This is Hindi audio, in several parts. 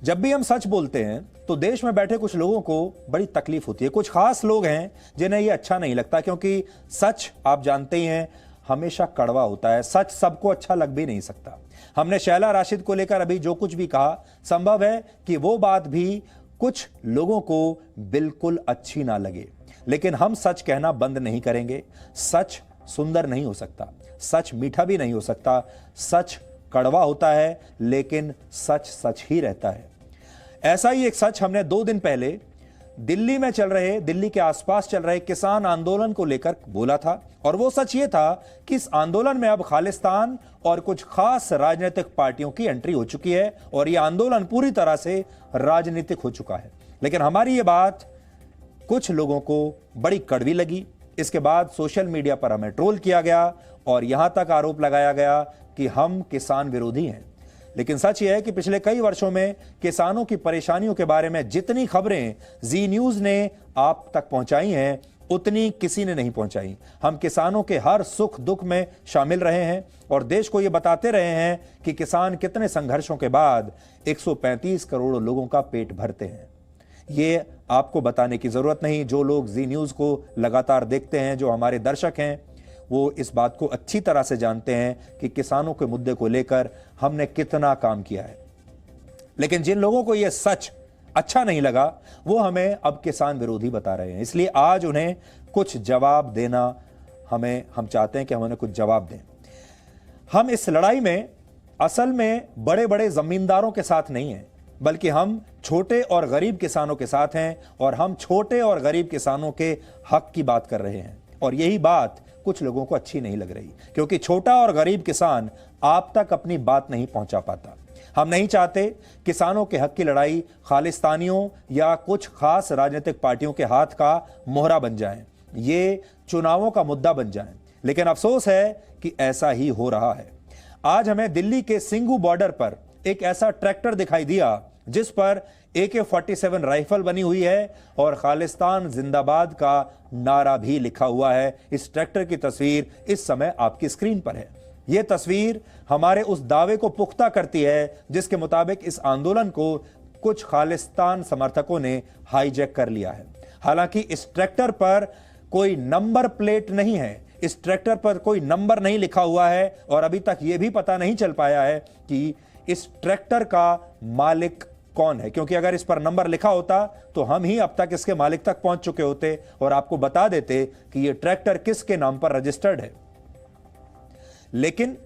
जब भी हम सच बोलते हैं तो देश में बैठे कुछ लोगों को बड़ी तकलीफ होती है। कुछ खास लोग हैं जिन्हें ये अच्छा नहीं लगता, क्योंकि सच आप जानते ही हैं हमेशा कड़वा होता है। सच सबको अच्छा लग भी नहीं सकता। हमने शैला राशिद को लेकर अभी जो कुछ भी कहा, संभव है कि वो बात भी कुछ लोगों को बिल्कुल अच्छी ना लगे, लेकिन हम सच कहना बंद नहीं करेंगे। सच सुंदर नहीं हो सकता, सच मीठा भी नहीं हो सकता। सच कड़वा होता है, लेकिन सच सच ही रहता है। ऐसा ही एक सच हमने 2 दिन पहले दिल्ली के आसपास चल रहे किसान आंदोलन को लेकर बोला था, और वो सच ये था कि इस आंदोलन में अब खालिस्तान और कुछ खास राजनीतिक पार्टियों की एंट्री हो चुकी है और यह आंदोलन पूरी तरह से राजनीतिक हो चुका है। लेकिन हमारी ये बात कुछ लोगों को बड़ी कड़वी लगी। इसके बाद सोशल मीडिया पर हमें ट्रोल किया गया और यहां तक आरोप लगाया गया कि हम किसान विरोधी हैं। लेकिन सच यह है कि पिछले कई वर्षों में किसानों की परेशानियों के बारे में जितनी खबरें जी न्यूज ने आप तक पहुंचाई हैं, उतनी किसी ने नहीं पहुंचाई। हम किसानों के हर सुख दुख में शामिल रहे हैं और देश को यह बताते रहे हैं कि किसान कितने संघर्षों के बाद 135 करोड़ लोगों का पेट भरते हैं। ये आपको बताने की जरूरत नहीं। जो लोग जी न्यूज को लगातार देखते हैं, जो हमारे दर्शक हैं, वो इस बात को अच्छी तरह से जानते हैं कि किसानों के मुद्दे को लेकर हमने कितना काम किया है। लेकिन जिन लोगों को यह सच अच्छा नहीं लगा, वो हमें अब किसान विरोधी बता रहे हैं। इसलिए आज उन्हें कुछ जवाब देना हम चाहते हैं कि हम उन्हें कुछ जवाब दें। हम इस लड़ाई में असल में बड़े बड़े जमींदारों के साथ नहीं हैं, बल्कि हम छोटे और गरीब किसानों के साथ हैं और हम छोटे और गरीब किसानों के हक की बात कर रहे हैं। और यही बात कुछ लोगों को अच्छी नहीं लग रही, क्योंकि छोटा और गरीब किसान आप तक अपनी बात नहीं पहुंचा पाता। हम नहीं चाहते किसानों के हक की लड़ाई खालिस्तानियों या कुछ खास राजनीतिक पार्टियों के हाथ का मोहरा बन जाए, ये चुनावों का मुद्दा बन जाए। लेकिन अफसोस है कि ऐसा ही हो रहा है। आज हमें दिल्ली के सिंगू बॉर्डर पर एक ऐसा ट्रैक्टर दिखाई दिया जिस पर AK-47 राइफल बनी हुई है और खालिस्तान जिंदाबाद का नारा भी लिखा हुआ है। इस ट्रैक्टर की तस्वीर इस समय आपकी स्क्रीन पर है। यह तस्वीर हमारे उस दावे को पुख्ता करती है जिसके मुताबिक इस आंदोलन को कुछ खालिस्तान समर्थकों ने हाईजैक कर लिया है। हालांकि इस ट्रैक्टर पर कोई नंबर प्लेट नहीं है, इस ट्रैक्टर पर कोई नंबर नहीं लिखा हुआ है और अभी तक यह भी पता नहीं चल पाया है कि इस ट्रैक्टर का मालिक कौन है, क्योंकि अगर इस पर नंबर लिखा होता तो हम ही अब तक इसके मालिक तक पहुंच चुके होते और आपको बता देते कि यह ट्रैक्टर किसके नाम पर रजिस्टर्ड है। लेकिन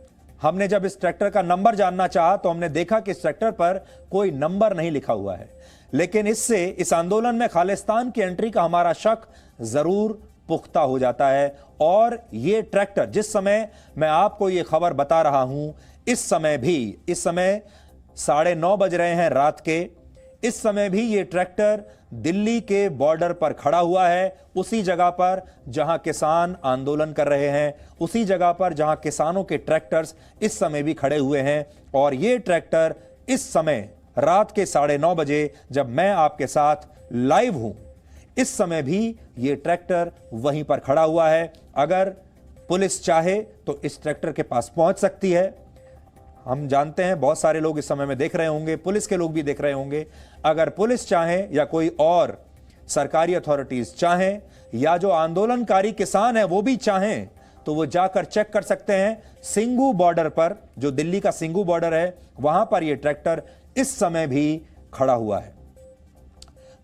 हमने जब इस ट्रैक्टर का नंबर जानना चाहा तो हमने देखा कि इस ट्रैक्टर पर कोई नंबर नहीं लिखा हुआ है। लेकिन इससे इस आंदोलन में खालिस्तान की एंट्री का हमारा शक जरूर पुख्ता हो जाता है। और यह ट्रैक्टर, जिस समय मैं आपको यह खबर बता रहा हूं, इस समय 9:30 बज रहे हैं रात के, इस समय भी यह ट्रैक्टर दिल्ली के बॉर्डर पर खड़ा हुआ है, उसी जगह पर जहां किसान आंदोलन कर रहे हैं, उसी जगह पर जहां किसानों के ट्रैक्टर्स इस समय भी खड़े हुए हैं। और यह ट्रैक्टर इस समय रात के 9:30 बजे जब मैं आपके साथ लाइव हूं, इस समय भी यह ट्रैक्टर वहीं पर खड़ा हुआ है। अगर पुलिस चाहे तो इस ट्रैक्टर के पास पहुंच सकती है। हम जानते हैं बहुत सारे लोग इस समय में देख रहे होंगे, पुलिस के लोग भी देख रहे होंगे। अगर पुलिस चाहे या कोई और सरकारी अथॉरिटीज चाहें या जो आंदोलनकारी किसान है वो भी चाहें, तो वो जाकर चेक कर सकते हैं सिंगू बॉर्डर पर, जो दिल्ली का सिंगू बॉर्डर है, वहां पर यह ट्रैक्टर इस समय भी खड़ा हुआ है।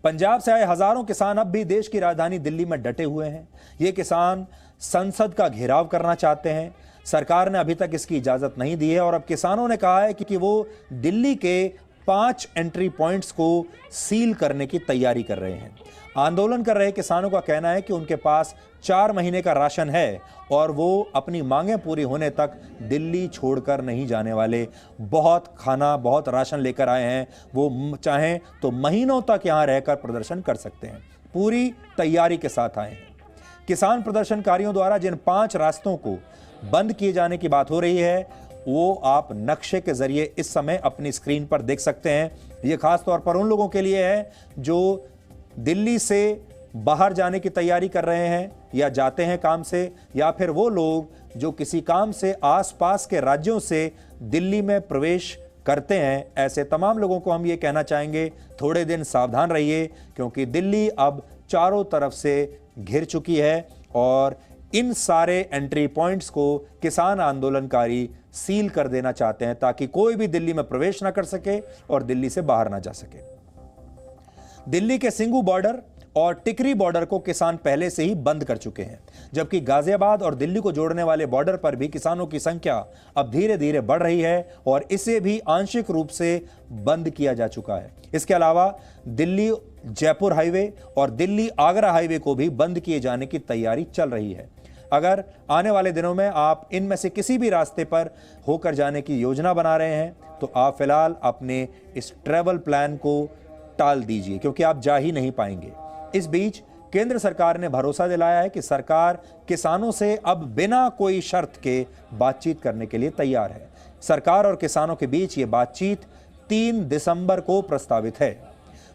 पंजाब से आए हजारों किसान अब भी देश की राजधानी दिल्ली में डटे हुए हैं। ये किसान संसद का घेराव करना चाहते हैं। सरकार ने अभी तक इसकी इजाजत नहीं दी है और अब किसानों ने कहा है कि वो दिल्ली के 5 एंट्री पॉइंट्स को सील करने की तैयारी कर रहे हैं। आंदोलन कर रहे किसानों का कहना है कि उनके पास 4 महीने का राशन है और वो अपनी मांगें पूरी होने तक दिल्ली छोड़कर नहीं जाने वाले। बहुत खाना, बहुत राशन लेकर आए हैं। वो चाहें तो महीनों तक यहां रहकर प्रदर्शन कर सकते हैं। पूरी तैयारी के साथ आए हैं। किसान प्रदर्शनकारियों द्वारा जिन 5 रास्तों को बंद किए जाने की बात हो रही है, वो आप नक्शे के जरिए इस समय अपनी स्क्रीन पर देख सकते हैं। यह खास तौर पर उन लोगों के लिए है जो दिल्ली से बाहर जाने की तैयारी कर रहे हैं या जाते हैं काम से, या फिर वो लोग जो किसी काम से आसपास के राज्यों से दिल्ली में प्रवेश करते हैं, ऐसे तमाम लोगों को हम ये कहना चाहेंगे, थोड़े दिन सावधान रहिए, क्योंकि दिल्ली अब चारों तरफ से घिर चुकी है और इन सारे एंट्री पॉइंट्स को किसान आंदोलनकारी सील कर देना चाहते हैं ताकि कोई भी दिल्ली में प्रवेश ना कर सके और दिल्ली से बाहर ना जा सके। दिल्ली के सिंघू बॉर्डर और टिकरी बॉर्डर को किसान पहले से ही बंद कर चुके हैं, जबकि गाजियाबाद और दिल्ली को जोड़ने वाले बॉर्डर पर भी किसानों की संख्या अब धीरे धीरे बढ़ रही है और इसे भी आंशिक रूप से बंद किया जा चुका है। इसके अलावा दिल्ली जयपुर हाईवे और दिल्ली आगरा हाईवे को भी बंद किए जाने की तैयारी चल रही है। अगर आने वाले दिनों में आप इनमें से किसी भी रास्ते पर होकर जाने की योजना बना रहे हैं तो आप फिलहाल अपने इस ट्रैवल प्लान को टाल दीजिए, क्योंकि आप जा ही नहीं पाएंगे। इस बीच केंद्र सरकार ने भरोसा दिलाया है कि सरकार किसानों से अब बिना कोई शर्त के बातचीत करने के लिए तैयार है। सरकार और किसानों के बीच ये बातचीत 3 दिसंबर को प्रस्तावित है।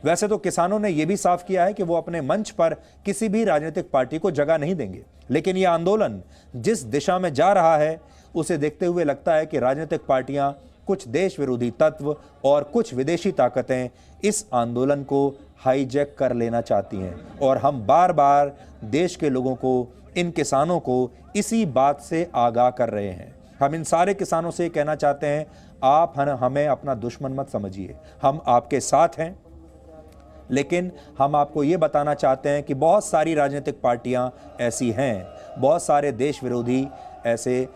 वैसे तो किसानों ने यह भी साफ किया है कि वो अपने मंच पर किसी भी राजनीतिक पार्टी को जगह नहीं देंगे, लेकिन यह आंदोलन जिस दिशा में जा रहा है उसे देखते हुए लगता है कि राजनीतिक पार्टियां, कुछ देश विरोधी तत्व और कुछ विदेशी ताकतें इस आंदोलन को हाईजैक कर लेना चाहती हैं और हम बार बार देश के लोगों को, इन किसानों को इसी बात से आगाह कर रहे हैं। हम इन सारे किसानों से कहना चाहते हैं, आप हमें अपना दुश्मन मत समझिए, हम आपके साथ हैं, लेकिन हम आपको ये बताना चाहते हैं कि बहुत सारी राजनीतिक पार्टियां ऐसी हैं, बहुत सारे देश विरोधी ऐसे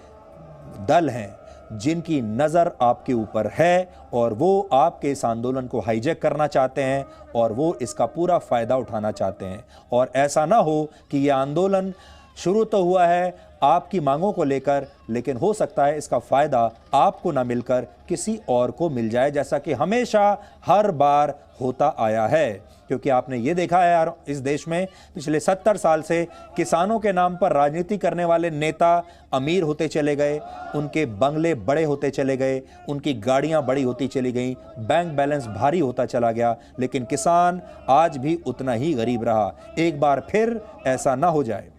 दल हैं जिनकी नज़र आपके ऊपर है और वो आपके इस आंदोलन को हाईजैक करना चाहते हैं और वो इसका पूरा फ़ायदा उठाना चाहते हैं। और ऐसा ना हो कि ये आंदोलन शुरू तो हुआ है आपकी मांगों को लेकर, लेकिन हो सकता है इसका फ़ायदा आपको ना मिलकर किसी और को मिल जाए, जैसा कि हमेशा हर बार होता आया है। क्योंकि आपने ये देखा है यार, इस देश में पिछले 70 साल से किसानों के नाम पर राजनीति करने वाले नेता अमीर होते चले गए, उनके बंगले बड़े होते चले गए, उनकी गाड़ियां बड़ी होती चली गईं, बैंक बैलेंस भारी होता चला गया, लेकिन किसान आज भी उतना ही गरीब रहा। एक बार फिर ऐसा ना हो जाए।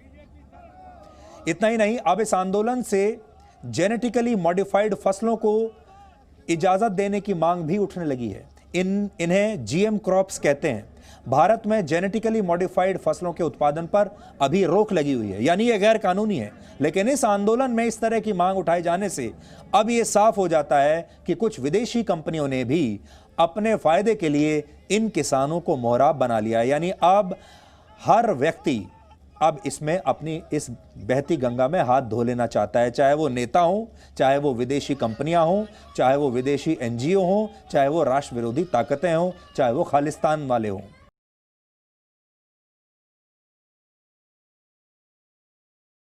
इतना ही नहीं, अब इस आंदोलन से जेनेटिकली मॉडिफाइड फसलों को इजाजत देने की मांग भी उठने लगी है। इन्हें जीएम क्रॉप्स कहते हैं। भारत में जेनेटिकली मॉडिफाइड फसलों के उत्पादन पर अभी रोक लगी हुई है, यानी यह गैर कानूनी है। लेकिन इस आंदोलन में इस तरह की मांग उठाए जाने से अब यह साफ हो जाता है कि कुछ विदेशी कंपनियों ने भी अपने फायदे के लिए इन किसानों को मोहराब बना लिया। यानी अब हर व्यक्ति अब इसमें अपनी इस बहती गंगा में हाथ धो लेना चाहता है, चाहे वो नेता हो, चाहे वो विदेशी कंपनियां हों, चाहे वो विदेशी एनजीओ हों, चाहे वो राष्ट्र विरोधी ताकतें हों, चाहे वो खालिस्तान वाले हों।